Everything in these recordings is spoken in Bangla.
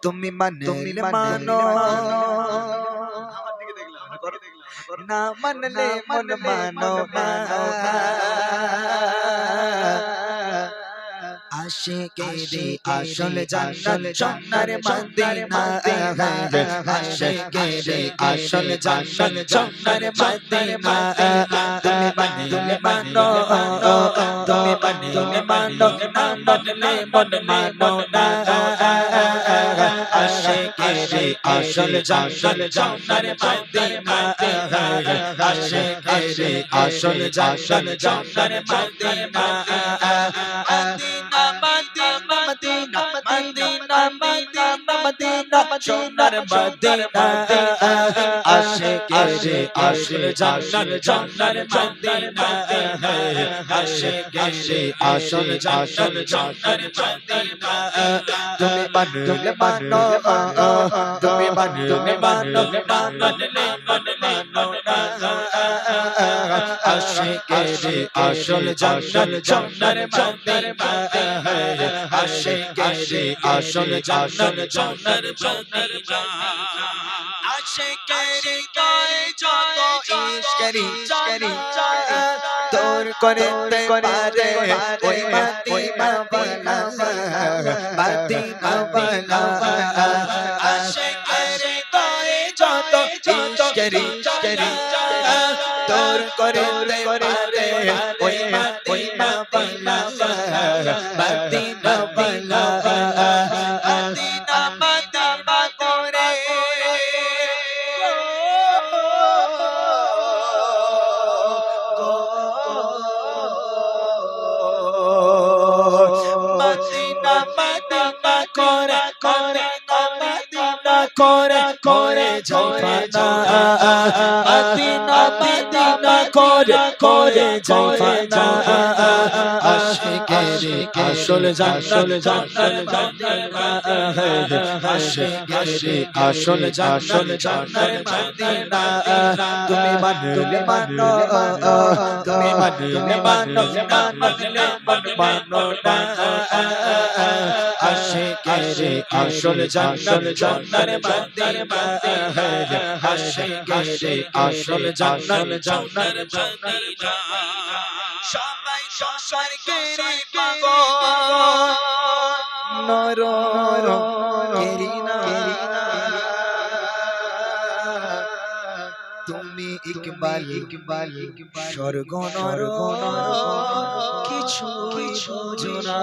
তুমি মানলে মানো না মানলে মন মানো না আশিকেরি আসল জান্নাত সোনার মদিনা আশিকেরি আসল জান্নাত সোনার মদিনা তুমি মানলে মানো তুমি মানলে মানো না মানলে মন মানো না আশিকেরি আসল জান্নাত সোনার মদিনা আশিকেরি আসল জান্নাত সোনার Medina Madina, Madina, Madina, Madina, সোনার মদিনা আশিকেরি আসল জান্নাত সোনার মদিনা আশিকেরি আসল জান্নাত সোনার মদিনা তুমি মানলে মানো তুমি মানলে মানো না মানলে মন মানো না আশিকেরি আসল জান্নাত সোনার মদিনা আশিকেরি আসল জান্নাত সোনার মদিনা আশিকেরি গায়ে যত ইশকেরি তোর করতে পারে ওই মদিনা বালা মদিনা বালা আশিকেরি গায়ে যত ইশকেরি তোর করতে পারে ওই মদিনা বালা মদিনা বালা মদিনা মদিনা করে মদিনা মদিনা করে মদিনা করে জয়ফানা মদিনা মদিনা করে জয়ফানা আশিকেরি আসল জান্নাত সোনার মদিনা আশিকেরি আসল জান্নাত সোনার মদিনা তুমি মানলে মানো তুমি মানলে মানো না মানলে মন মানো না আশিকেরি আসল জান্নাত সোনার মদিনা আশিকেরি আসল জান্নাত সোনার মদিনা সবাই স্বর্গেরি পাগল নর কেরিনা তুমি ইকবাল স্বর্গ নর কিছু বুঝো না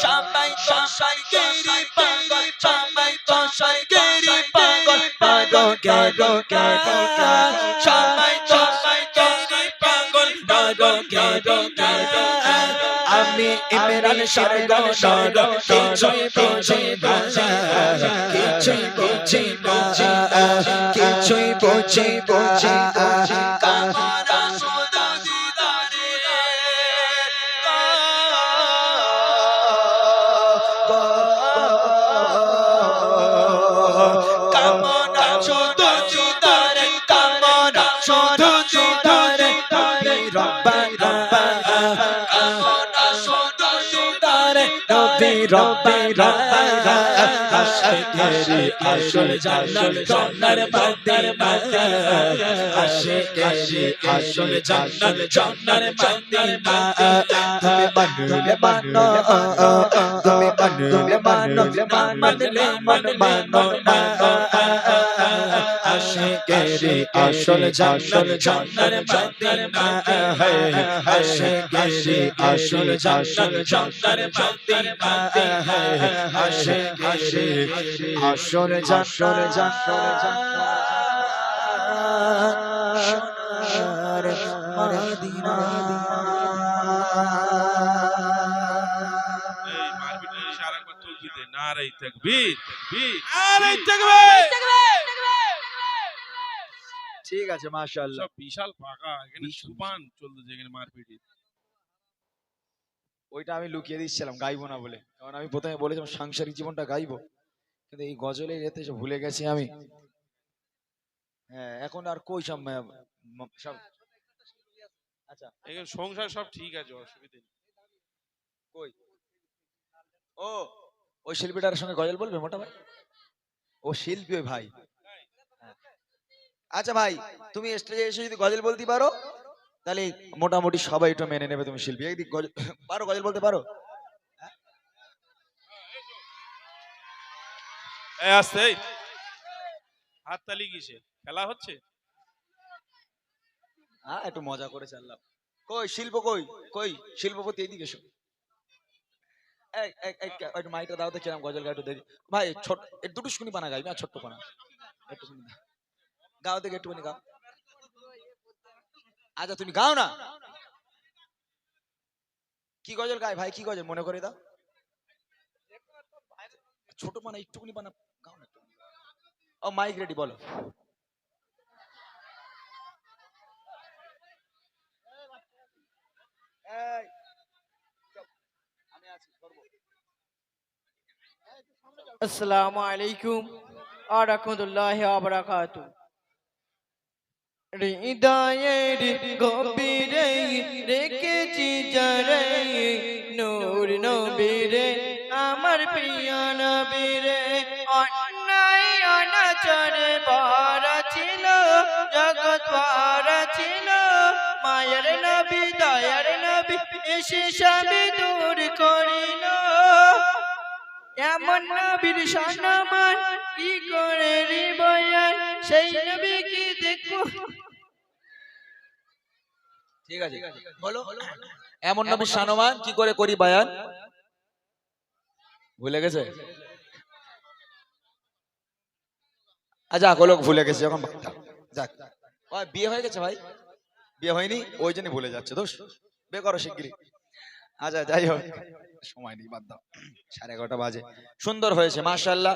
সবাই স্বর্গেরি পাগল সবাই স্বর্গেরি পাগল সবাই আমি ইমরান স্বর্গ নর কিছুই বুঝি না কিছুই বুঝি কামনা শুধু দিদারে কামনা শুধু দিদারে কামনা শুধু দিদারে রব্বানা রব্বানা আশিকেরি আসল জান্নাত সোনার মদিনা আশিকেরি আসল জান্নাত সোনার মদিনা তুমি মানলে মানো তুমি মানলে মানো না মানলে মন মানো না আশিকেরি আসল জান্নাত সোনার মদিনা আশিকেরি আসল জান্নাত সোনার মদিনা আশিকেরি আসল জান্নাত সোনার মদিনা এই মারপিটের ইশারা করে তৌকিদ দে নারে তাকবীর নারে তাকবীর ঠিক আছে মাশাআল্লাহ সব বিশাল ফাঁকা এখানে সুপান চলতেছে এখানে মারপিট ওইটা আমি লুকিয়ে দিচ্ছিলাম গাইবো না বলে কারণ আমি প্রথমে বলেছিলাম সাংসারিক জীবনটা গাইবো কিন্তু এই গজলের এতে ভুলে গেছি আমি হ্যাঁ এখন আর কই সব আচ্ছা এখানে সংসার সব ঠিক আছে অসুবিধা নেই কই ও ওই শিল্পীটার সঙ্গে গজল বলবে মোটা ভাই? ও শিল্পী ওই ভাই। আচ্ছা ভাই, তুমি স্টেজে এসে যদি গজল বলতে পারো তাহলে মোটামুটি সবাই একটু মেনে নেবে তুমি শিল্পী। একদিক গজল পারো, গজল বলতে পারো? এই আসতে, এই হাততালি কিসে? খেলা হচ্ছে? হ্যাঁ, একটু মজা করে চাললাম। কই শিল্প, কই কই শিল্পপতি, এইদিকে এসো। একটু মাইকটা দাও তো, কিরম গজল গাইতে দেখি ভাই। ছোট দুটো শুনি পানা গাইবে না, ছোট্ট পানা একটু শুনি গাও দেখে, একটুখানি গাও। আচ্ছা তুমি গাও না, কি গজল গায় ভাই? কি গজল মনে করে দাও। ছোট পানা একটুখানি পানা গাও না। ও মাইক রেডি, বলো। আমি আছি, করবো। আসসালামু আলাইকুম ওয়া রাহমাতুল্লাহি ওয়া বারাকাতুহু। হৃদয়ের গভীরে রেখেছি যারে নূর নবীরে, আমার প্রিয় নবীরে। অন্যায় অনাচারে ভরা ছিল জগৎ, ভরা ছিল মায়ের নবী, দয়ার নবী এসে সবই দূর করিল। এমন নবীর সম্মান কি করে রে বয়ান, সেই নবী কি দেখবো। ঠিক আছে, বলো। এমন নবীর সম্মান কি করে করি বয়ান, ভুলে গেছে? আচ্ছা লোক ভুলে গেছে যখন, যাক। বিয়ে হয়ে গেছে ভাই? বিয়ে হয়নি, ওই জন্য ভুলে যাচ্ছে। দোষ বিয়ে করো শিগগিরই। আচ্ছা যাই হোক, সময় নেই, বাদ দাও। 11:30 বাজে। সুন্দর হয়েছে মাশাআল্লাহ।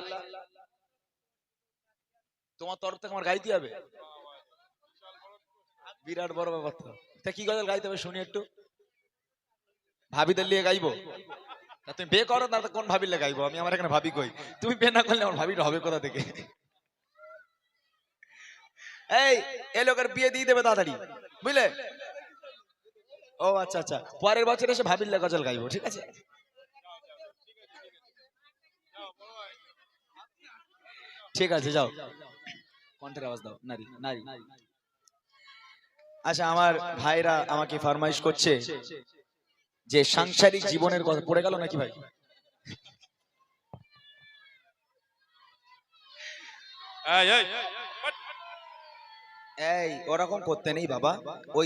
তোমার তরফ থেকে আমার গাইতে হবে, বিরাট বড় ব্যাপার তো। তা কি গজল গাইতে হবে শুনি একটু? ভাবিদের লিয়ে গাইবো? তা তুমি বিয়ে করো না, কোন ভাবিলে গাইবো? আমি আমার এখানে ভাবি কই? তুমি বিয়ে না করলে আমার ভাবিটা হবে কোথা থেকে? এই লোকের বিয়ে দিয়ে দেবে তাড়াতাড়ি, বুঝলে? ও আচ্ছা আচ্ছা, পরের বছর এসে ভাবিলে গজল গাইবো, ঠিক আছে? ঠিক আছে, যাও। কণ্ঠের আওয়াজ দাও, নারী নারী। আচ্ছা, আমার ভাইরা আমাকে ফরমাইশ করছে যে সাংসারিক জীবনের কথা পড়ে গেল নাকি ভাই? এই ওরকম করতে নেই বাবা। ওই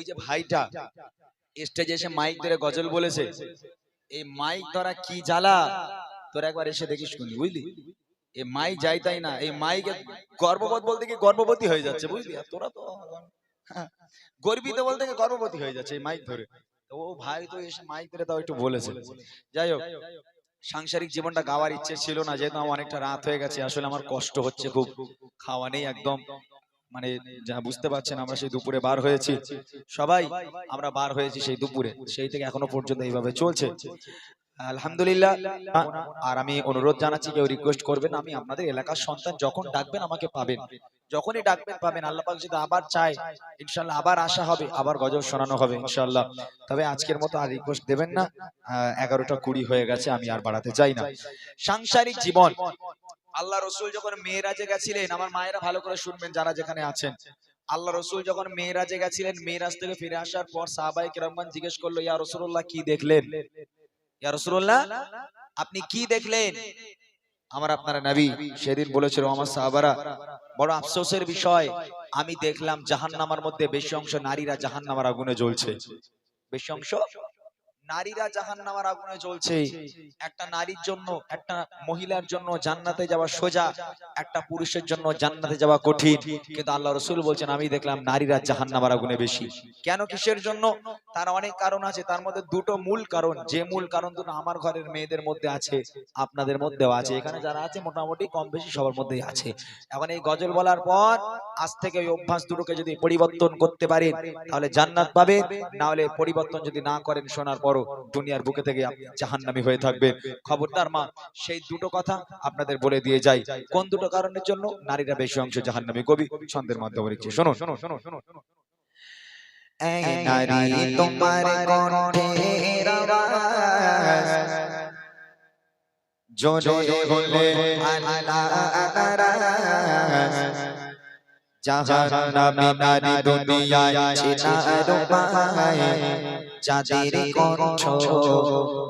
যে ভাইটা স্টেজে এসে মাইক ধরে গজল বলেছে, এই মাইক ধরা কি জ্বালা তোর একবার এসে দেখিস কোন, বুঝলি? এই মাইক যাই তাই না, এই মাইকে গর্ভবত বলতে কি গর্ভবতী হয়ে যাচ্ছে, বুঝলি? আর তোরা তো গর্বিত বলতে কি গর্ভবতী হয়ে যাচ্ছে এই মাইক ধরে। ও ভাই তো এসে মাইক ধরে তাও একটু বলেছে। যাই হোক, সাংসারিক জীবনটা গাওয়ার ইচ্ছে ছিল না, যেহেতু আমার অনেকটা রাত হয়ে গেছে। আসলে আমার কষ্ট হচ্ছে খুব, খাওয়া নেই একদম, মানে যা বুঝতে পারছেন। আমরা সেই দুপুরে বার হয়েছি, সবাই আমরা বার হয়েছি সেই দুপুরে, সেই থেকে এখনো পর্যন্ত এইভাবে চলছে আলহামদুলিল্লাহ। আর আমি অনুরোধ জানাচ্ছি, কেউ রিকোয়েস্ট করবেন, আমি আপনাদের এলাকার সন্তান, যখন ডাকবেন আমাকে পাবেন, যখনই ডাকবেন পাবেন। আল্লাহ পাক যদি আবার চায় ইনশাআল্লাহ আবার আসা হবে, আবার গজল শোনানো হবে ইনশাআল্লাহ। তবে আজকের মতো আর রিকোয়েস্ট দেবেন না, 11টা 20 হয়ে গেছে, আমি আর বাড়াতে চাই না। সাংসারিক জীবন, আল্লাহ রসুল যখন মেরাজে গেছিলেন, আমার মায়েরা ভালো করে শুনবেন যারা যেখানে আছেন। আল্লাহ রসুল যখন মেরাজে গেছিলেন, মেরাজ থেকে ফিরে আসার পর সাহাবায়ে কেরামগণ জিজ্ঞেস করলো, ইয়া রাসূলুল্লাহ কি দেখলেন? ইয়া রাসূলুল্লাহ আপনি কি দেখলেন? আমার আপনার নবী সেদিন বলেছিল, আমার সাহাবারা বড় আফসোসের বিষয়, আমি দেখলাম জাহান্নামের মধ্যে বেশি অংশ নারীরা জাহান্নামের আগুনে জ্বলছে। বেশি অংশ নারীরা জাহান্নামের আগুনে জ্বলছে। একটা নারীর জন্য, একটা মহিলার জন্য জান্নাতে যাওয়া সোজা, একটা পুরুষের জন্য জান্নাতে যাওয়া কঠিন। কিন্তু আল্লাহ রাসূল বলছেন, আমি দেখলাম নারীরা জাহান্নামের আগুনে বেশি। কেন, কিসের জন্য? তার অনেক কারণ আছে, তার মধ্যে দুটো মূল কারণ। যে মূল কারণ দুটো আমার ঘরের মেয়েদের মধ্যে আছে, আপনাদের মধ্যেও আছে, এখানে যারা আছে মোটামুটি কম বেশি সবার মধ্যেই আছে। এখন এই গজল বলার পর আজ থেকে ওই অভ্যাস দুটোকে যদি পরিবর্তন করতে পারেন তাহলে জান্নাত পাবেন, না হলে পরিবর্তন যদি না করেন শোনার পর দুনিয়ার বুকে থেকে জাহান্নামী হয়ে থাকবে। খবরদার মা, সেই দুটো কথা আপনাদের বলে দিয়ে যাই। কোন দুটো কারণের জন্য নারীরা বেশি অংশ জাহান্নামী? কবি ছন্দের মাধ্যমে লিখছে, শোনো শোনো শোনো শোনো। এই নারী তোমার কণ্ঠের আওয়াজ জোরে হলে জাহান্নামী নারী দুনিয়ায় চেনার উপায় যাদের কণ্ঠ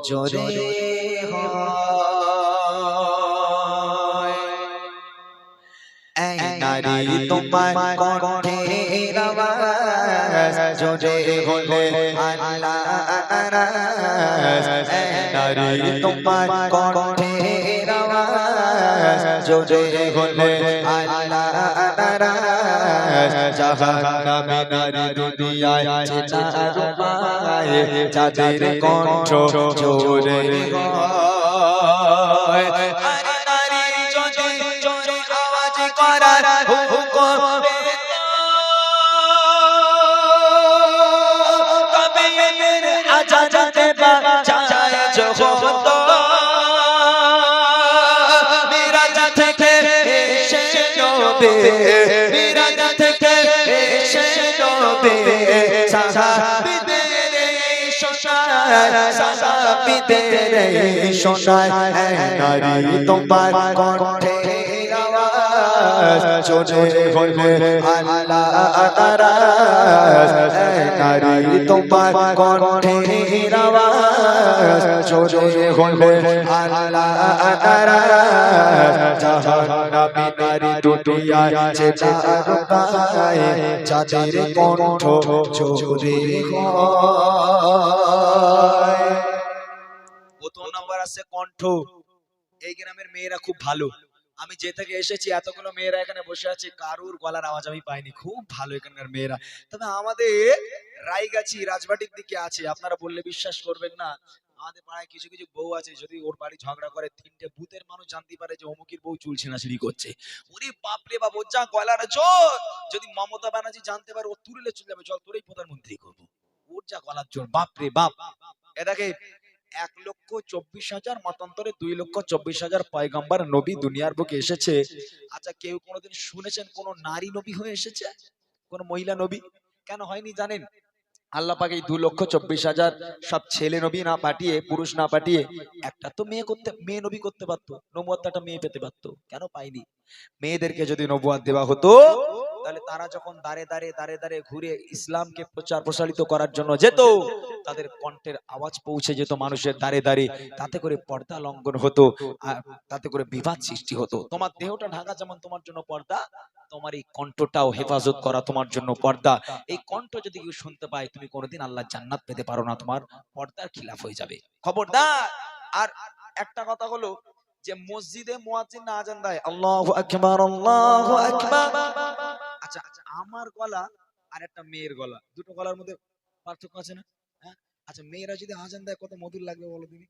জোরে হয়। এই নারী তোমার কণ্ঠের আওয়াজ জোরে হলে আল্লাহ নারাজ। এই নারী তোমার কণ্ঠের আওয়াজ জোরে হলে আল্লাহ নারাজ। জাহান্নামী নারী দুনিয়ায় চেনার উপায় যাদের কণ্ঠ জোরে হয়। আরে নারী যদি জোরে আওয়াজ করার হুকুম দেয় তবে এদের আজাজাতে বাজায় জগত। মিরাজ থেকে এসে নবী, মিরাজ থেকে এসে নবী সাহাবীদের শোনায়, সাহাবীদের শোনায়। এই নারী তোমার কণ্ঠের আওয়াজ জোরে হলে আল্লাহ নারাজ। এই নারী তোমার কণ্ঠের আওয়াজ জোরে হলে আল্লাহ নারাজ। জাহান্নামী নারী দুনিয়ায় চেনার উপায় যাদের কণ্ঠ জোরে হয়। প্রথম নাম্বার আছে কণ্ঠ। এই গ্রামের মেয়েরা খুব ভালো। আমি যে থেকে এসেছি এতগুলো মেয়েরা এখানে বসে আছে, কারুর গলার আওয়াজ আমি পাইনি। খুব ভালো এখানকার মেয়েরা। তবে আমাদের রায়গাছি রাজবাটির দিকে আছে, আপনারা বললে বিশ্বাস করবেন না, আমাদের পাড়ায় কিছু কিছু বউ আছে, যদি ওর বাড়ি ঝগড়া করে তিনটে ভূতের মানুষ জানতে পারে যে অমুকের বউ চুল ছেঁড়াছিড়ি করছে। ওরে বাপরে বাপ, ওর যা গলার জোর, যদি মমতা ব্যানার্জি জানতে পারে ও তুলে চলে যাবে, চল তোরই প্রধানমন্ত্রী করবো। ওর যা গলার জোর, বাপরে বাপ। এটাকে 1,24,000 মতান্তরে 2,24,000 পয়গম্বর নবী দুনিয়ার বুকে এসেছে। আচ্ছা, কেউ কোনোদিন শুনেছেন কোন নারী নবী হয়ে এসেছে? কোন মহিলা নবী? কেন হয়নি জানেন? আল্লাহ পাক এই 2,24,000 সব ছেলে নবী না পাঠিয়ে, পুরুষ না পাঠিয়ে একটা তো মেয়ে নবী করতে পারতো, নবুয়তটা মেয়ে পেতে পারতো। কেন পাইনি? মেয়েদেরকে যদি নবুয়ত দেওয়া হতো তাহলে তারা যখন দাঁড়ে দাঁড়ে ঘুরে ইসলামকে প্রচার প্রসারিত করার জন্য যেত, তাদের কণ্ঠের আওয়াজ পৌঁছে যেত মানুষের দাঁড়ে, তাতে করে পর্দা লঙ্ঘন হতো, আর তাতে করে বিবাদ সৃষ্টি হতো। তোমার দেহটা ঢাকা যেমন তোমার জন্য পর্দা, তোমার এই কণ্ঠটাও হেফাজত করা তোমার জন্য পর্দা। এই কণ্ঠ যদি কেউ শুনতে পায়, তুমি কোনোদিন আল্লাহর জান্নাত পেতে পারো না, তোমার পর্দার খিলাফ হয়ে যাবে, খবরদার। আর একটা কথা হলো যে মসজিদে মুয়াজ্জিন না আযান দেয়, আল্লাহু আকবার আল্লাহু আকবার। আচ্ছা, আমার গলা আর একটা মেয়ের গলা, দুটো গলার মধ্যে পার্থক্য আছে না? হ্যাঁ, আচ্ছা, মেয়েরা যদি আযান দেয় কত মধুর লাগবে বলো তুমি।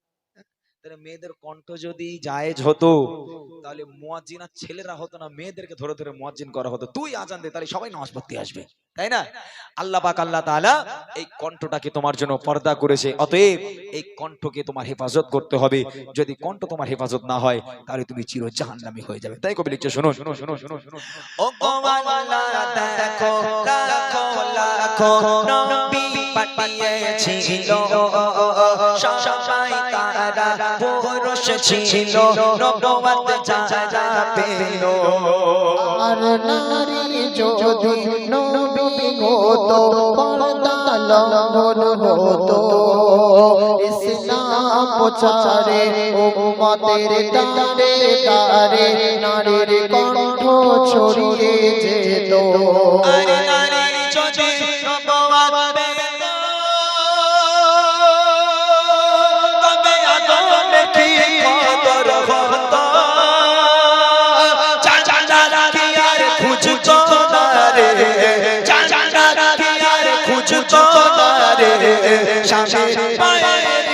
তাহলে মেয়েদের কণ্ঠ যদি জায়েজ হতো তাহলে মুয়াজ্জিন আর ছেলেরা হতো না, মেয়েদেরকে ধরে ধরে মুয়াজ্জিন করা হতো। তুই আযান দে, তাহলে সবাই নামাজ পড়তে আসবে, তাই না? আল্লাহ পাক আল্লাহ তাআলা এই কণ্ঠটাকে তোমার জন্য পর্দা করেছে। অতএব এই কণ্ঠকে তোমার হেফাজত করতে হবে। যদি কণ্ঠ তোমার হেফাজত না হয় তাহলে তুমি চির জাহান্নামী হয়ে যাবে। তাই কবি লিখছে, শোনো শোনো শোনো শোনো শোনো। ও গো আল্লাহ দেখো লাখো লাখো নবী পাঠিয়েছিল, সবাই তারা পুরুষ ছিল, নবুয়ত যারা পেল। আর নারী যদি নবী হতো পর্দা লঙ্ঘন হতো, ইসলাম প্রচারে উম্মতের দাঁড়ে দাঁড়ে নারীর কণ্ঠ ছড়িয়ে যেত। আর নারী যদি নবুয়ত পেত তবে আদমে কি কদর হতো। চাচা কি আর খুঁজতো না রে, চাচা কি আর খুঁজতো না রে, শাশুড়ি পায়ের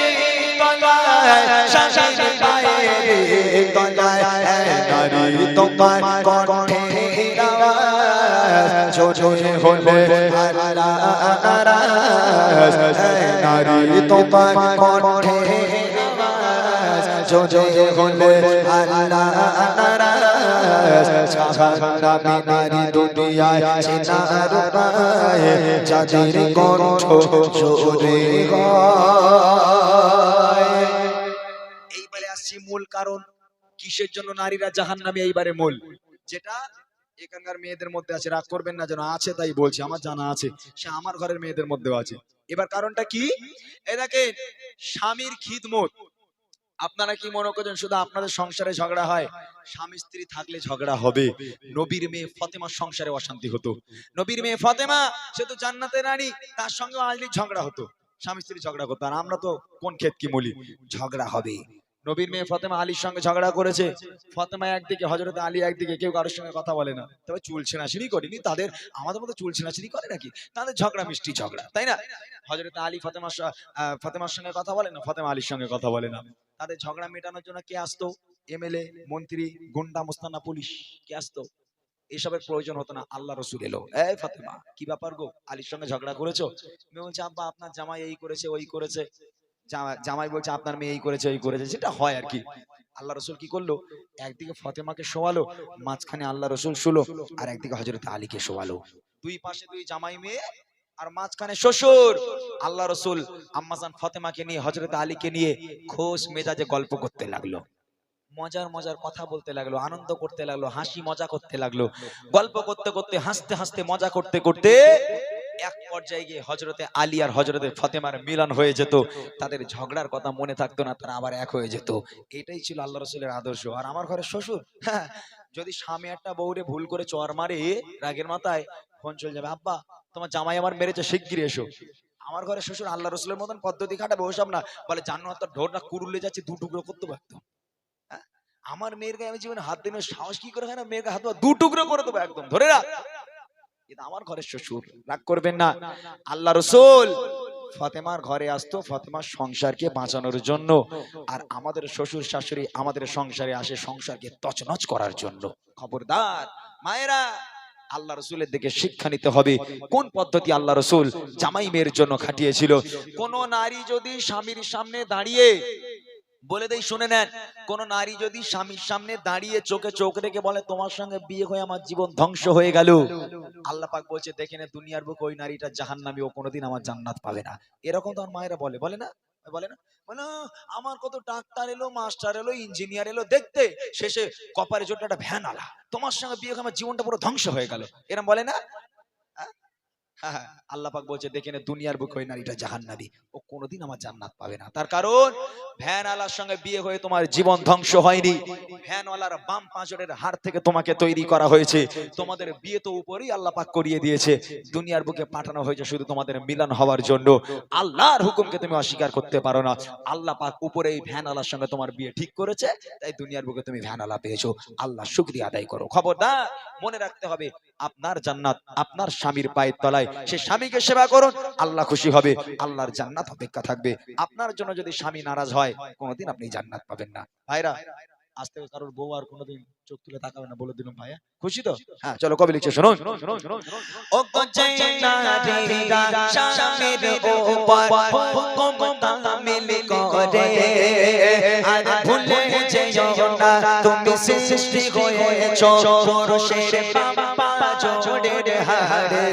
তলায়, শাশুড়ি পায়ের তলায়। নারী তোমার কণ্ঠের আওয়াজ জোরে হলে আল্লাহ নারাজ। নারী তোমার কণ্ঠের আওয়াজ জোরে হলে আল্লাহ নারাজ। জাহান্নামী নারী দুনিয়ায় চেনার উপায় যাদের কণ্ঠ জোরে হয়। এইবারে আসছি মূল কারণ। কিসের জন্য নারীরা জাহান্নামী এইবারে মূল, যেটা এখানকার মেয়েদের মধ্যে আছে, রাগ করবেন না, যেন আছে তাই বলছি, আমার জানা আছে, সে আমার ঘরের মেয়েদের মধ্যেও আছে। এবার কারণটা কি? এই দেখেন, স্বামীর খিদমত। আপনারা কি মনে করছেন শুধু আপনাদের সংসারে ঝগড়া হয়? স্বামী স্ত্রী থাকলে ঝগড়া হবে। নবীর মেয়ে ফাতেমার সংসারে অশান্তি হতো। নবীর মেয়ে ফাতেমা, সে তো জান্নাতের রানী, তার সঙ্গে আজলি ঝগড়া হতো, স্বামী স্ত্রী ঝগড়া করতো। আর আমরা তো কোন ক্ষেত কি বলি, ঝগড়া হবে। নবীর মেয়ে ফাতেমা আলীর সঙ্গে ঝগড়া করেছে। ফাতেমা একদিকে, হযরত আলী একদিকে, কেউ কারোর সঙ্গে কথা বলে না। তবে চুল ছেঁড়াছিড়ি করেনি, তাদের আমাদের মতো চুল ছেঁড়াছিড়ি করে নাকি? তাদের ঝগড়া মিষ্টি ঝগড়া, তাই না? হযরত আলী ফাতেমার সঙ্গে কথা বলে না, ফাতেমা আলীর সঙ্গে কথা বলে না। তাদের ঝগড়া মেটানোর জন্য কে আসতো? এমএলএ, মন্ত্রী, গুন্ডা, মোস্তানা, পুলিশ, কে আসতো? এসবের প্রয়োজন হতো না, আল্লাহ রসুল এলো। এই ফাতেমা, কি ব্যাপার গো, আলীর সঙ্গে ঝগড়া করেছো? মেয়ে বলছে, আব্বা আপনার জামাই এই করেছে ওই করেছে। জামাই বলছে আপনার মেয়ে এই করেছে ওই করেছে, যেটা হয় আর কি। আল্লাহ রসুল কি করলো? একদিকে ফাতেমাকে শোয়ালো, মাঝখানে আল্লাহ রসুল শুলো, আর একদিকে হযরত আলীকে শোয়ালো। দুই পাশে দুই জামাই মেয়ে, আর মাঝখানে শ্বশুর। আল্লাহ রসুল আম্মাজান ফাতেমাকে নিয়ে, হযরত আলীকে নিয়ে খোশ মেজাজে গল্প করতে লাগলো, মজার মজার কথা বলতে লাগলো, আনন্দ করতে লাগলো, হাসি মজা করতে লাগলো। গল্প করতে করতে, হাসতে হাসতে, মজা করতে করতে এক পর্যায়ে গিয়ে হযরতে আলী আর হযরতে ফাতেমার মিলন হয়ে যেত। তাদের ঝগড়ার কথা মনে থাকতো না, তারা আবার এক হয়ে যেত। এটাই ছিল আল্লাহ রসুলের আদর্শ। আর আমার ঘরে শ্বশুর, হ্যাঁ, যদি স্বামী একটা বউরে ভুল করে চর মারে, রাগের মাথায় ফোন চলে যাবে, আব্বা তোমার জামাই আমার মেরেছে, শিগগিরই এসো। আমার ঘরে শ্বশুর আল্লাহ রসুলের মতন পদ্ধতি খাটাবে, ওসব না। বলে জান্নাত ঢোর না কুড়ুলে যাচ্ছে, দু টুকরো করতে পারতো। আমার মেয়ের গায়ে আমি জীবনে হাত দিনের সাহস কি করে হয় না? মেয়ের গায়ে হাত দু টুকরো করে দেবো, একদম ধরে রাখ। এটা আমার ঘরের শ্বশুর, রাগ করবেন না। আল্লাহ রসুল ফাতেমার ঘরে আসতো ফাতেমার সংসারকে বাঁচানোর জন্য, আর আমাদের শ্বশুর শাশুড়ি আমাদের সংসারে আসে সংসারকে তছনছ করার জন্য। খবরদার মায়েরা, আল্লাহ রসুলের দিকে শিক্ষা নিতে হবে। কোন পদ্ধতি আল্লাহ রসুল জামাই মেয়ের জন্য খাটিয়েছিল। কোন নারী যদি স্বামীর সামনে দাঁড়িয়ে, বলে দেই শুনে নেন, কোন নারী যদি স্বামীর সামনে দাঁড়িয়ে চোখে চোখ রেখে বলে তোমার সঙ্গে বিয়ে হয়ে আমার জীবন ধ্বংস হয়ে গেল, আল্লাহ পাক বলছে দেখে নে দুনিয়ার বুকে ওই নারীটা জাহান্নামী, ও কোনোদিন আমার জান্নাত পাবে না। এরকম তো আমার মায়েরা বলে, বলে না? বলে না? বলে আমার কত ডাক্তার এলো, মাস্টার এলো, ইঞ্জিনিয়ার এলো দেখতে, শেষে কপারে জোটে একটা ভ্যান আলা, তোমার সঙ্গে বিয়ে হয়ে আমার জীবনটা পুরো ধ্বংস হয়ে গেল, এরকম বলে না? আল্লাহ পাক বলছে দেখে নে দুনিয়ার বুকে ওই নারীটা জাহান্নামী, ও কোনোদিন আমার জান্নাত পাবে না। তার কারণ ভ্যানওয়ালার সঙ্গে বিয়ে হয়ে তোমার জীবন ধ্বংস হয়নি, ভ্যানওয়ালার বাম পাঁজরের হাড় থেকে তোমাকে তৈরি করা হয়েছে। তোমাদের বিয়ে তো উপরেই আল্লাহ পাক করিয়ে দিয়েছে, দুনিয়ার বুকে পাঠানো হয়েছে শুধু তোমাদের মিলন হওয়ার জন্য। আল্লাহর হুকুমকে তুমি অস্বীকার করতে পারো না। আল্লাহ পাক উপরে এই ভ্যানওয়ালার সঙ্গে তোমার বিয়ে ঠিক করেছে, তাই দুনিয়ার বুকে তুমি ভ্যানওয়ালা পেয়েছো। আল্লাহ শুকরিয়া আদায় করো। খবরদার মনে রাখতে হবে, আপনার জান্নাত আপনার স্বামীর পায়ের তলায়। সে স্বামীকে সেবা করুন, আল্লাহ খুশি হবে, আল্লাহর জান্নাত অপেক্ষা থাকবে। আপনার জন্য যদি স্বামী নারাজ হয়, কোনোদিন আপনি জান্নাত পাবেন না। ভাইরা, আজ থেকে কারোর বউ আর কোনোদিন চোখ তুলে তাকাবে না, বলে দিলাম। ভাইয়া খুশি তো? হ্যাঁ চলো, কবি লিখছে শুনুন। ও গো জান্নাতীরা স্বামীর উপর হুকুম তামিল করে, আর ভুলে যেও না তুমি সৃষ্টি হয়েছো পুরুষের বাবা জোড়ের হাড়ে।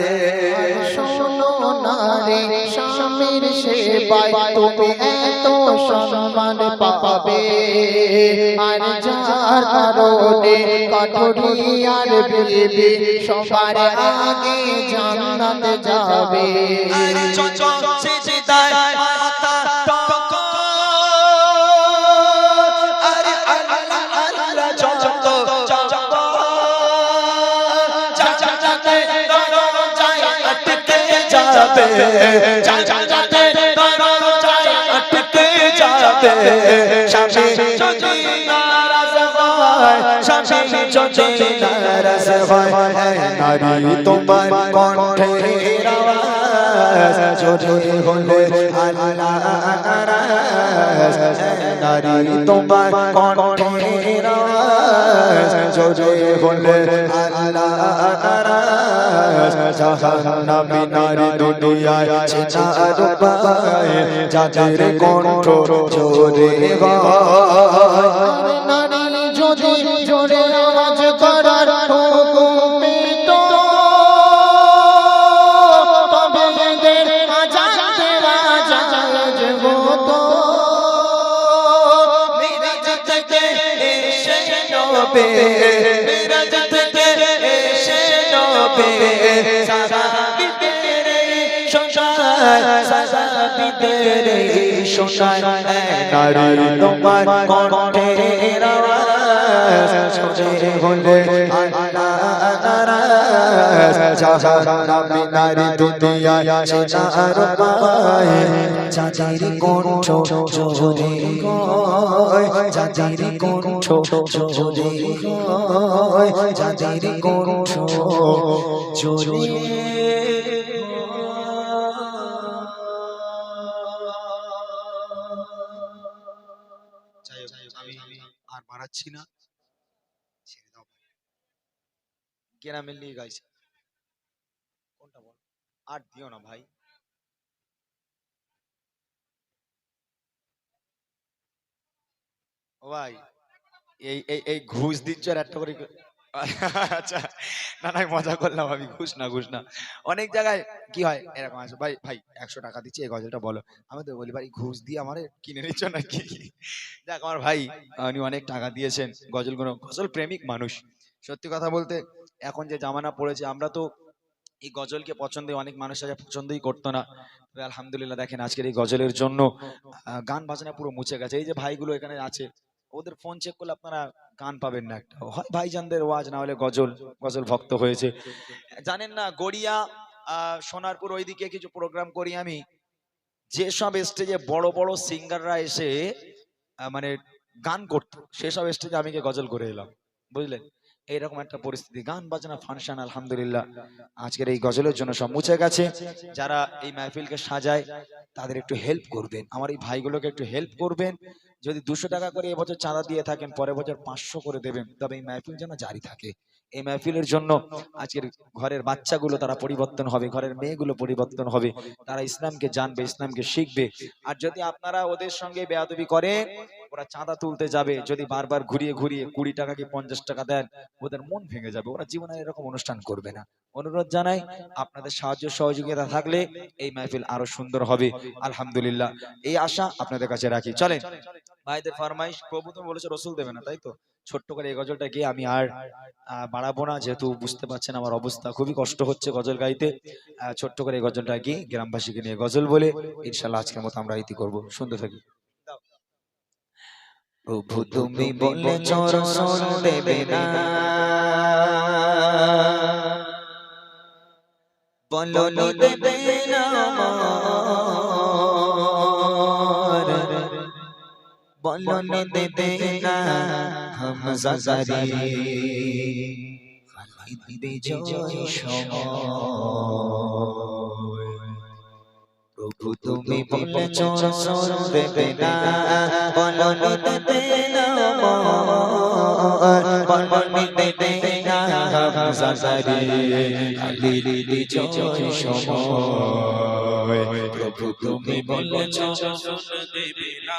শোনো না রে স্বামীর সেবায় তুমি এত সম্মান পাবে, আর যার কারণে কাঠুরি আর বিবি সবার আগে জান্নাত যাবে। সিজদায় মাথা টক, আরে আল্লাহ আল্লাহ যত জপ, জান্নাতে দরজায় আটকে যাবে, জান্নাতে দরজায় আটকে যাবে। স্বামী যদি নারাজ হয়, স্বামী যদি নারাজ হয়, নারী তোমার কণ্ঠের আওয়াজ জোরে হলে আল্লাহ নারাজ, নারী তোমার কণ্ঠের আওয়াজ জোরে হলে আল্লাহ নারাজ। জাহান্নামী নারী দুনিয়ায় চেনার উপায়, যাদের কণ্ঠ জোরে হয়। নারী যদি জোরে আওয়াজ করার হুকুম পেত, তবে এদের আজান দেওয়া জায়েজ হতো। মিরাজ থেকে এসে নবে মিরাজ থেকে এসে নবে সাহাবীদের শোনায় সাহাবীদের শোনায় নারী তোমার কণ্ঠের আওয়াজ শুনে হলে আল্লাহ নারাজ জাহান্নামী নারী দুনিয়ায় চেনার পায় যাদের কণ্ঠ জোরে হয় যাদের কণ্ঠ জোরে হয় যাদের কণ্ঠ জোরে আর বাড়াচ্ছি না, ছেড়ে দাও গ্রামের নিয়ে গাইছে কোনটা বল, আর দিও না ভাই। ও ভাই এই এই এই ঘুষ দিচ্ছ আর একটা করে আচ্ছা না না মজা করলাম আমি, ঘুষ না অনেক জায়গায় কি হয় এরকম আছে, ভাই ভাই 100 টাকা দিচ্ছি এই গজলটা বলো, আমি তো বলি ভাই ঘুষ দিয়ে আমার কিনে নিচ্ছ নাকি। দেখ আমার ভাই উনি অনেক টাকা দিয়েছেন গজলগুলো, গজল প্রেমিক মানুষ। সত্যি কথা বলতে এখন যে জামানা পড়েছে আমরা তো এই গজলকে পছন্দ অনেক মানুষ আগে পছন্দই করতো না, তবে আলহামদুলিল্লাহ দেখেন আজকের এই গজলের জন্য গান বাজনা পুরো মুছে গেছে। এই যে ভাইগুলো এখানে আছে ওদের ফোন চেক করলে আপনারা গান পাবেন না একটা, হয় ভাইজানদের ওয়াজ না হলে গজল গজল ভক্ত হয়েছে। জানেন না গড়িয়া সোনারপুর ওইদিকে কিছু প্রোগ্রাম করি আমি, যেসব স্টেজে বড় বড় সিঙ্গাররা এসে মানে গান করতো সেসব স্টেজে আমি গজল করে এলাম, বুঝলেন এইরকম একটা পরিস্থিতি। গান বাজনা ফাংশন আলহামদুলিল্লাহ আজকের এই গজলের জন্য সব মুছে গেছে। যারা এই মাহফিলকে সাজায় তাদের একটু হেল্প করবেন, আমার এই ভাইগুলোকে একটু হেল্প করবেন। যদি 200 টাকা করে এবছর চাঁদা দিয়ে থাকেন পরের বছর 500 করে দেবেন, তবে এই মাহফিল যেন জারি থাকে। এই মাহফিলের জন্য আজকের ঘরের বাচ্চাগুলো তারা পরিবর্তন হবে, ঘরের মেয়েগুলো পরিবর্তন হবে, তারা ইসলামকে জানবে, ইসলামকে শিখবে। আর যদি আপনারা ওদের সঙ্গে বেয়াদবি করেন, ওরা চাঁদা তুলতে যাবে, যদি বারবার ঘুরিয়ে ঘুরিয়ে 20 টাকা কি 50 টাকা দেন ওদের মন ভেঙে যাবে, ওরা জীবনে এরকম অনুষ্ঠান করবে না। অনুরোধ জানাই আপনাদের সাহায্য সহযোগিতা থাকলে এই মাহফিল আরো সুন্দর হবে আলহামদুলিল্লাহ, এই আশা আপনাদের কাছে রাখি। চলেন ভাইদের ফরমাইশ, প্রভু তো বলেছে রসুল দেবে না, তাই তো ছোট্ট করে এই গজলটা গিয়ে আমি আর বাড়াবো না, যেহেতু বুঝতে পারছেন আমার অবস্থা খুবই কষ্ট হচ্ছে গজল গাইতে। ছোট্ট করে এই গজলটা গিয়ে গ্রামবাসীকে নিয়ে গজল বলে ইনশাল্লাহ আজকের মতো আমরা ইতি করবো। সুন্দর থাকি। প্রভু তুমি বলেছ রসুল দেবে না, বলো দেবে না বলো দেবে না হামজা জারি খালিদ বিজয় সময়। প্রভু তুমি বলেছ রসুল দেবে না, বলো দেবে না বলো দেবে না হামজা জারি খালিদ বিজয় সময়। প্রভু তুমি বলেছ রসুল দেবে না,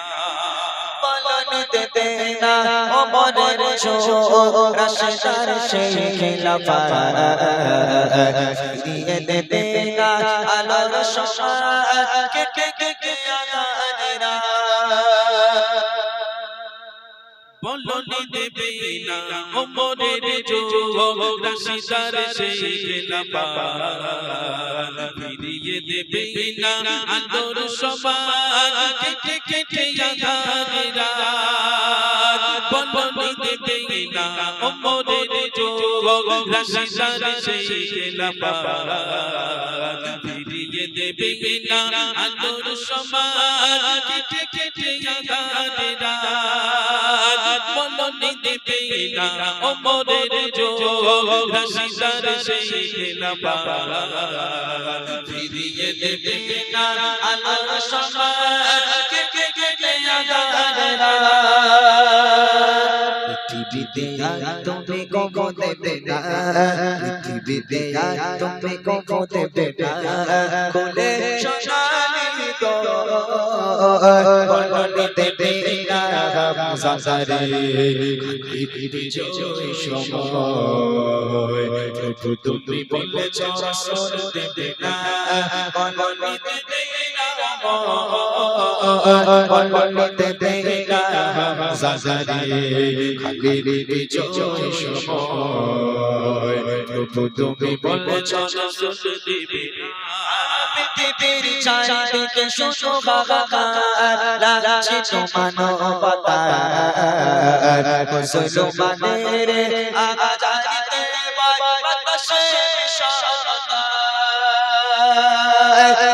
বলন দেবে না ওমরের চোখ রাশেদার সেই খিলাফা, ফিরিয়ে দেবে না আলোর সময় কেটে কেটে আজানেরা, বলনি দেবে না ওমরের চোখ রাশেদার সেই খিলাফা, ফিরিয়ে দেবে না আলোর সময় কেটে কেটে আজানেরা, বলনি দেবে না ওমরের চোখ রাশেদার সেই খিলাফা, ফিরিয়ে দেবে না আলোর সময় কেটে কেটে আজানেরা, বলনি দেবে না ওমরের চোখ রাশেদার সেই খিলাফা, ফিরিয়ে দেবে না আলোর সময় কেটে কেটে আজানেরা। পৃথিবীতে আর তুমি কখনো দেবে না, পৃথিবীতে আর তুমি কখনো দেবে না, কোলে সোনালি দোল বলনি দেবে না হামজা জারি খালিদ বিজয় সময়। প্রভু তুমি বলেছ রসুল দেবে না, বলনি দেবে না বলতে দেনা জাজারি খালি বিজয় সময় প্রভু তুমি বলেছ শুনে দিবি পৃথিবীর চারিদিকে শুধু হাহাকার লাগছে তো মানবতার মুসলমানের আজাদিতে বাতাসে বিষাদ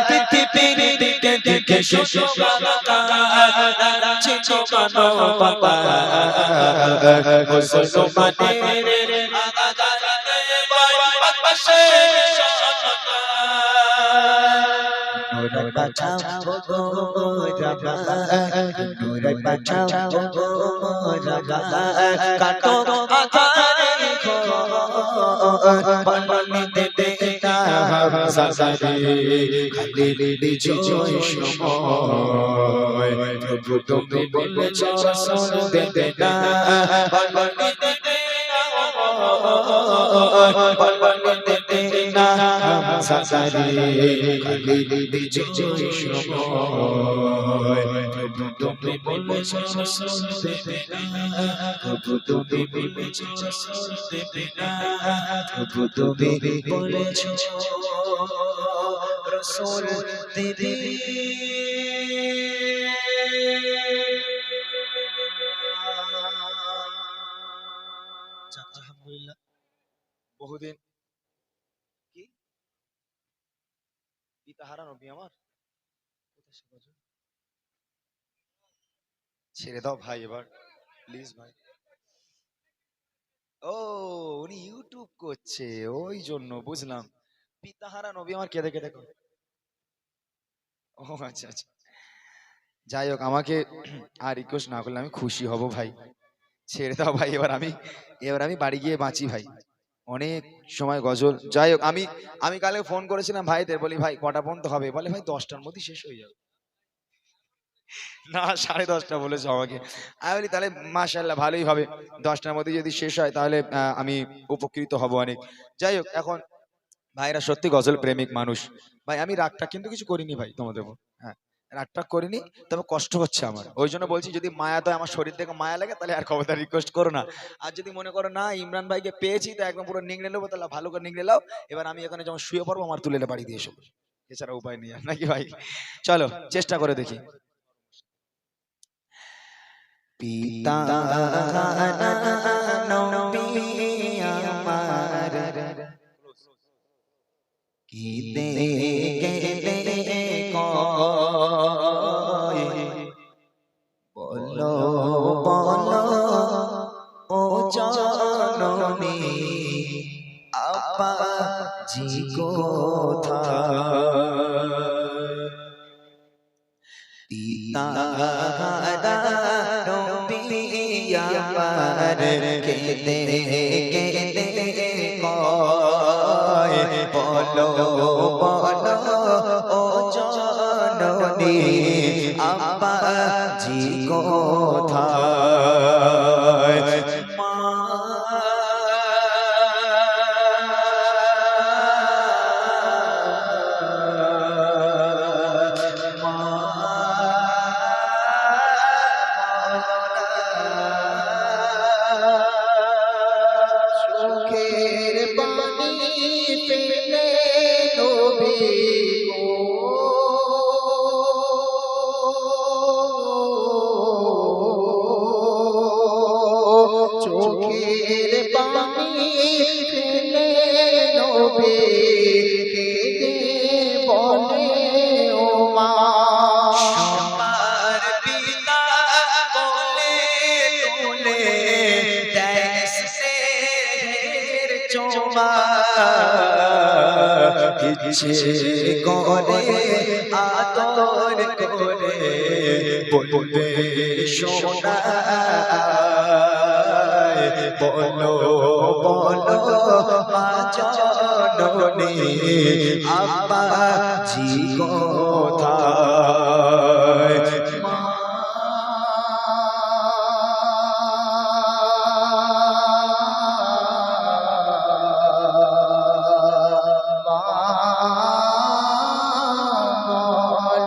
পৃথিবীর দিকে দিকে শুধু হাহাকার লাগছে তো মানবতার মুসলমানের আজাদিতে বাতাসে বিষাদ নূর বাঁচাও গো রাবা নূর বাঁচাও গো রাবা কাটো আধারে বলতে দেনা জাজারি খালি বিজয় সময় প্রভু তুমি বলেছ শুনতে দেনা বলতে দেনা বলতে দেনা জাজারি খালি বিজয় সময় প্রভু তুমি বলেছ শুনতে দেনা প্রভু তুমি বলেছ শুনতে দেনা প্রভু তুমি বলেছ রাসূল দিদি আলহামদুলিল্লাহ বহুদিন কি পিতাহারা নবী আমার ছেড়ে দাও ভাই এবার প্লিজ ভাই ও উনি ইউটিউব করছে ওই জন্য বুঝলাম পিতাহারা নবী আমার কেঁদে কেঁদে করে ও আচ্ছা আচ্ছা যাই হোক আমাকে আর রিকোয়েস্ট না করলে আমি খুশি হব ভাই ছেড়ে দাও ভাই এবার আমি বাড়ি গিয়ে বাঁচি ভাই অনেক সময় গজল যাই হোক আমি কালে ফোন করেছিলাম ভাইদের বলি ভাই কটা পর্যন্ত হবে বলে ভাই 10টার মধ্যে শেষ হয়ে যাবে না 10:30 বলেছে আমাকে আমি বলি তাহলে মাশাআল্লাহ ভালোই হবে 10টার মধ্যে যদি শেষ হয় তাহলে আমি উপকৃত হব অনেক যাই হোক এখন ভাইরা সত্যি গজল প্রেমিক মানুষ ভাই আমি রাগটা কিন্তু কিছু করিনি ভাই তোমাদের উপর হ্যাঁ রাগটা করিনি তবে কষ্ট হচ্ছে আমার ওই জন্য বলছি যদি মায়া তো আমার শরীর থেকে মায়া লাগে তাহলে আর খবরদার রিকোয়েস্ট করো না আর যদি মনে করো না ইমরান ভাইকে পেয়েছি তো একদম পুরো নিংড়ে নেবো তাহলে ভালো করে নিংড়ে নাও এবার আমি এখানে যখন শুয়ে পড়বো আমার তুলে বাড়ি দিয়ে এসো এছাড়া উপায় নেই আর নাকি ভাই চলো চেষ্টা করে দেখি পিতা নবী আমার কি দে গেলে কয় বলো বলো ও জননী আপা জি কোথায় পিতা নবী আমার কেঁদে কেঁদে কয় বলো বলো ও জননী আপা জি কোথায় চোখের পানি ফেলে নবী চোখের পানি ফেলে নবী কেঁদে বলে ও মা আমার পিতা কোলে তুলে দেয় স্নেহের চোমা ইচ্ছে করে আদর করে বলবে সোনা বলো বলো মা জননী আব্বা জি কোথায় মা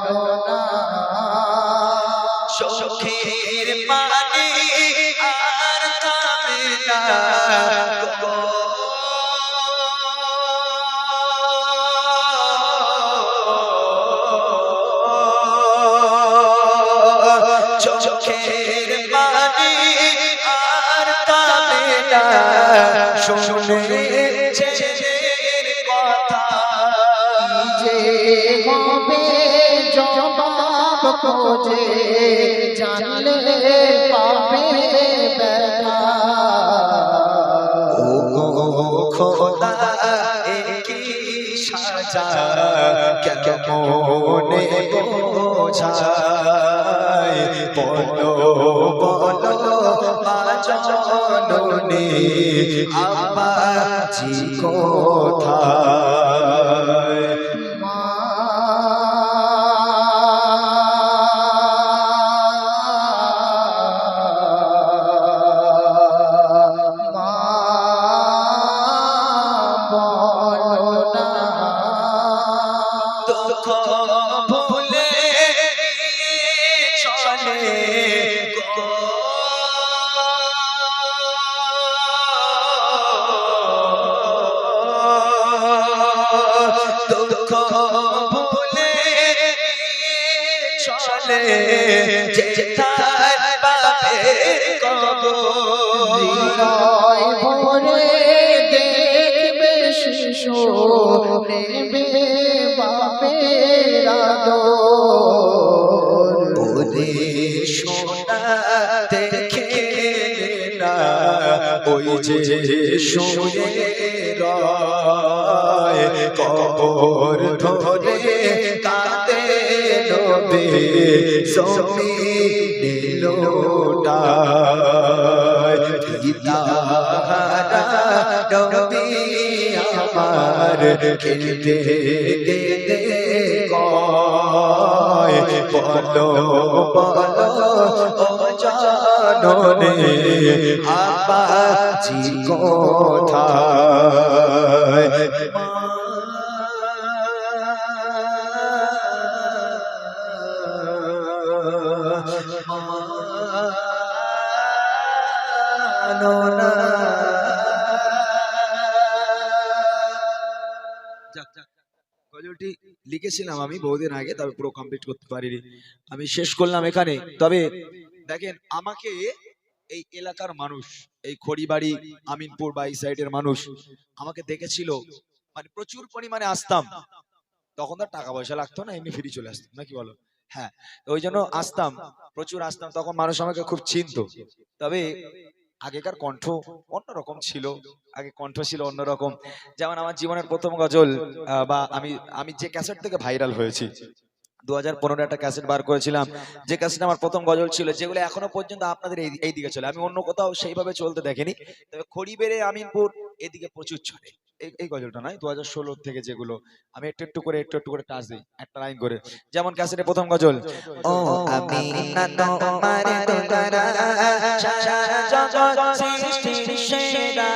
বলো না মেলা গো চোখের পানি আর তাবে না শুনে ছেলের কথা যে হবে জবাব খোঁজে জানলে পাবে ব্যথা ও গো খোদা একই সাজা কেমনে বোঝায় বলো বলো মা জননী আব্বাজি কোথায় মা মা বলো না দুঃখ ভুলে চলে গো দুঃখ ভুলে চলে যেথায় পাবে কবর হৃদয় ভরে দেখবে শিশু নেবে বাপের আদর ওরে সোনা দেখে না ওই যে শুয়ে রয় কবর ধরে কাঁদে নবে জমিনে লোটায় পিতাহারা নবী আমার কেঁদে কেঁদে কয় বলো বলো ও জাননে আব্বাজি কোথায় গজলটি লিখেছিলাম আমি বহুদিন আগে, তবে পুরো কমপ্লিট করতে পারিনি, আমি শেষ করলাম এখানে। তবে দেখেন, আমাকে এই এলাকার মানুষ, এই খড়িবাড়ি আমিনপুর বা এই সাইডের মানুষ আমাকে দেখেছিল, মানে প্রচুর পরিমাণে আসতাম, তখন তো টাকা পয়সা লাগতো না, এমনি ফ্রি চলে আসতাম, নাকি বলো? হ্যাঁ, ওই জন্য আসতাম, প্রচুর আসতাম, তখন মানুষ আমাকে খুব চিনতো। তবে আগেকার কণ্ঠ অন্যরকম ছিল, আগে কণ্ঠ ছিল অন্যরকম। যেমন আমার জীবনের প্রথম গজল, বা আমি যে ক্যাসেট থেকে ভাইরাল হয়েছি, 2015 একটা ক্যাসেট বার করেছিলাম, যে ক্যাসেট আমার প্রথম গজল ছিল, যেগুলো এখনো পর্যন্ত আপনাদের এই দিকে চলে, আমি অন্য কোথাও সেইভাবে চলতে দেখিনি, তবে খড়িবেড়ে আমিনপুর এদিকে প্রচুর চলে। এই গজলটা নয়, 2016 থেকে যেগুলো আমি একটু একটু করে টাচ দিই, একটা লাইন করে। যেমন ক্যাসেটের প্রথম গজল, ও আমি না তোমার দোলারা সারা জগৎ সৃষ্টির সেরা,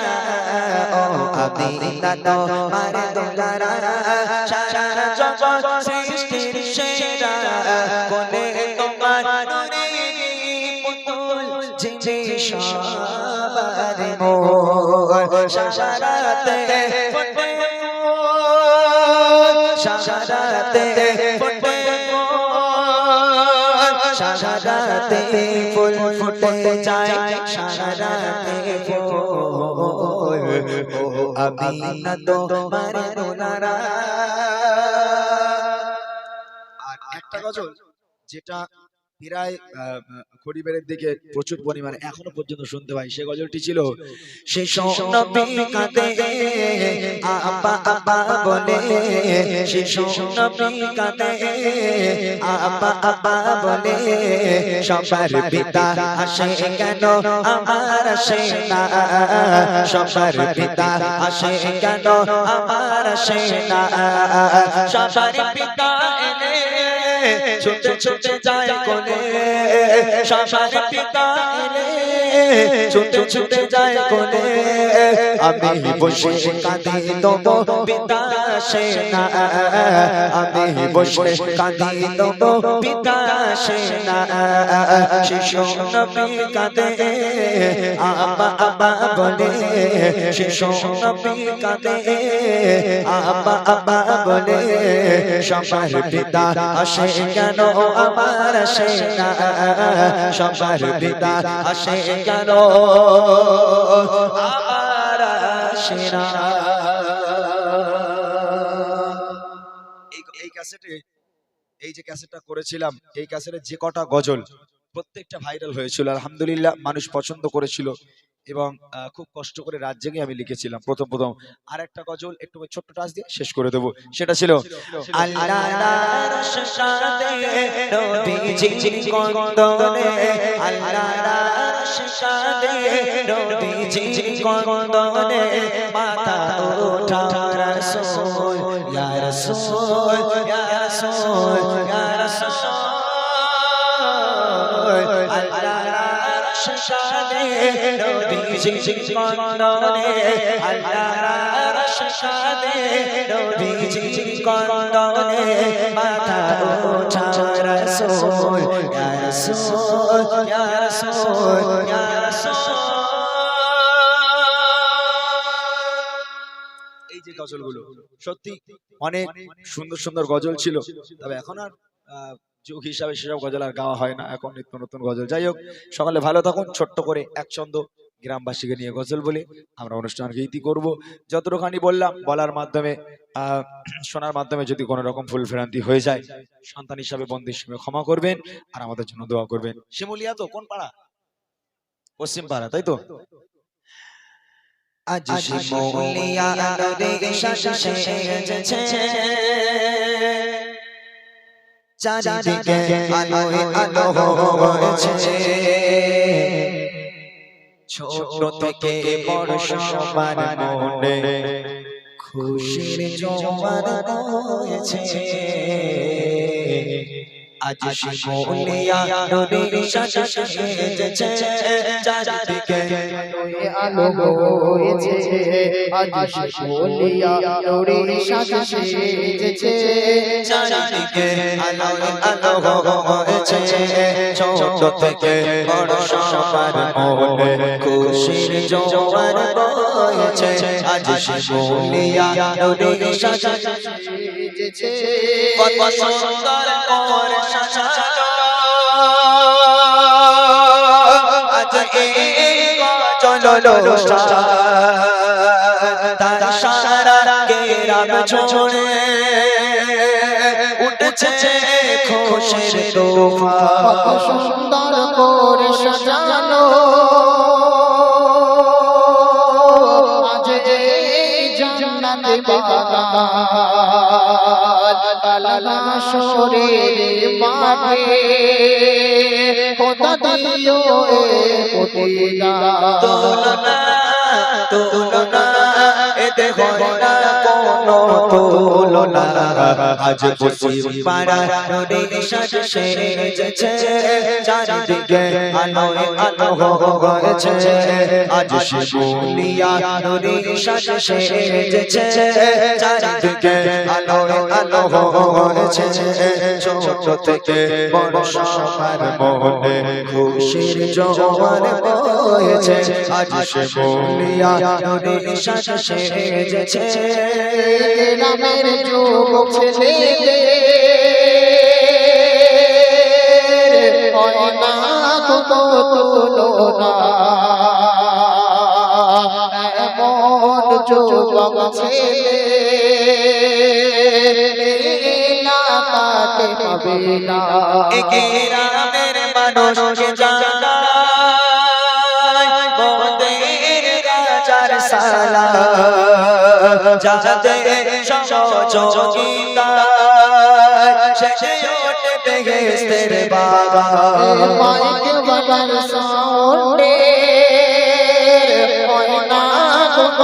ও আমি না তোমার দোলারা সারা জগৎ সৃষ্টির সেরা, কোনে তোমার নুরি পুতুল যে সবার মোর, সারাতে ফোটে সারাতে ফোটে সারাতে ফুল ফুটে যায় সারাতে ফুল, ও আমি না তোমার দোলারা। আর একটা গজল যেটা প্রায় খড়িবেড়ের দিকে প্রচুর পরিমাণে এখনো পর্যন্ত শুনতে পাই, সে গজলটি ছিল, সে নবী কাঁদে আব্বা আব্বা বলে, সে নবী কাঁদে আব্বা আব্বা বলে, সবার পিতা আসে কেন আমার আসে না, সবার পিতা আসে কেন আমার আসে না, সবার পিতা এলে ছুটে ছুটে যায় কোলে সবার পিতা এলে ছুটে ছুটে যায় কোলে আমি বসে কাঁদি তবু পিতা আসে না আমি বসে কাঁদি তবু পিতা আসে না শিশু নবী কাঁদে আবা আবা বলে শিশু নবী কাঁদে আবা আবা বলে সবার পিতা আসে কেন আমার আসে না সবার পিতা আসে কেন আমার আসে না এই ক্যাসেটে এই যে ক্যাসেটটা করেছিলাম এই ক্যাসেটে যে কটা গজল প্রত্যেকটা ভাইরাল হয়েছিল আলহামদুলিল্লাহ মানুষ পছন্দ করেছিল এবং খুব কষ্ট করে রাত জেগে আমি লিখেছিলাম প্রথম আর একটা গজল একটু ছোট্ট টাচ দিয়ে শেষ করে দেব সেটা ছিল আল্লাহর শানে নবীজি কন্দনে আল্লাহর শানে নবীজি কন্দনে মাথা ওঠা রাসূল ইয়া রাসূল ইয়া রাসূল ইয়া রাসূল আল্লাহর শানে নবীজি কন্দনে আল্লাহর শানে নবীজি কন্দনে মাথা ওঠা রাসূল ইয়া রাসূল ইয়া রাসূল ইয়া রাসূল এই যে গজলগুলো সত্যি অনেক সুন্দর সুন্দর গজল ছিল তবে এখন আর যুগ হিসাবে সেসব গজল আর গাওয়া হয় না এখন নিত্য নতুন গজল যাই হোক সকালে ভালো থাকুন ছোট্ট করে এক ছন্দ গ্রামবাসীকে নিয়ে গজল বলে আমরা অনুষ্ঠানকে ইতি করব যতটুখানি বললাম বলার মাধ্যমে শোনার মাধ্যমে যদি কোনো রকম ভুল ভ্রান্তি হয়ে যায় সন্তান হিসাবে বন্ধু হিসেবে ক্ষমা করবেন আর আমাদের জন্য দোয়া করবেন শিমুলিয়া তো কোন পাড়া পশ্চিম পাড়া তাই তো আজ শিমুলিয়া নদীর শাসে সেজেছে চারিদিকে আলোয় আলো হয়েছে ছোট থেকে বড় সবার মনে খুশির জোয়ার বয়েছে আজ শিমুলিয়া নদীর শাসে সেজেছে চারিদিকে আলো হয়েছে আজ শিমুলিয়া নদীর শাসে সেজেছে চারিদিকে আলো আলো হয়েছে ছোট থেকে বড় সবার মনে খুশির জোয়ার বয়েছে আজ শিমুলিয়া নদীর শাসে সেজেছে কত সুন্দর করে সাজানো আজ এই গজল তার সারা গ্রাম ছড়ে উঠছে খুশির তুফান কত সুন্দর করে সাজানো আজ এই জান্নাতে বাগান কালা শরীর মাঠে খোদা দিও এ প্রতিদান তুলনা তুলনা এ দেখো না কোনো তুলনা আজ পশ্চিম পাড়া নদীর শাসে সেজেছে চারিদিকে আলোয় আলো হয়েছে আজ শিমুলিয়া নদীর শাসে সেজেছে চারিদিকে আলোয় আলো হয়েছে ছোট থেকে বড় সবার মনে খুশির জোয়ার বয়েছে আজ শিমুলিয়া নদীর শাসে সেজেছে গ্রামের যুবক ছেলেদের হয় না কোনো তুলনা এমন যুবক ছেলে না তাকে পাবে না গ্রামের মানুষকে জানাই মোদের রাজার সালাম যাদের সহযোগিতা শেষে ওঠে বেহেশতের বাগান মাইকে বাবার সাউন্ড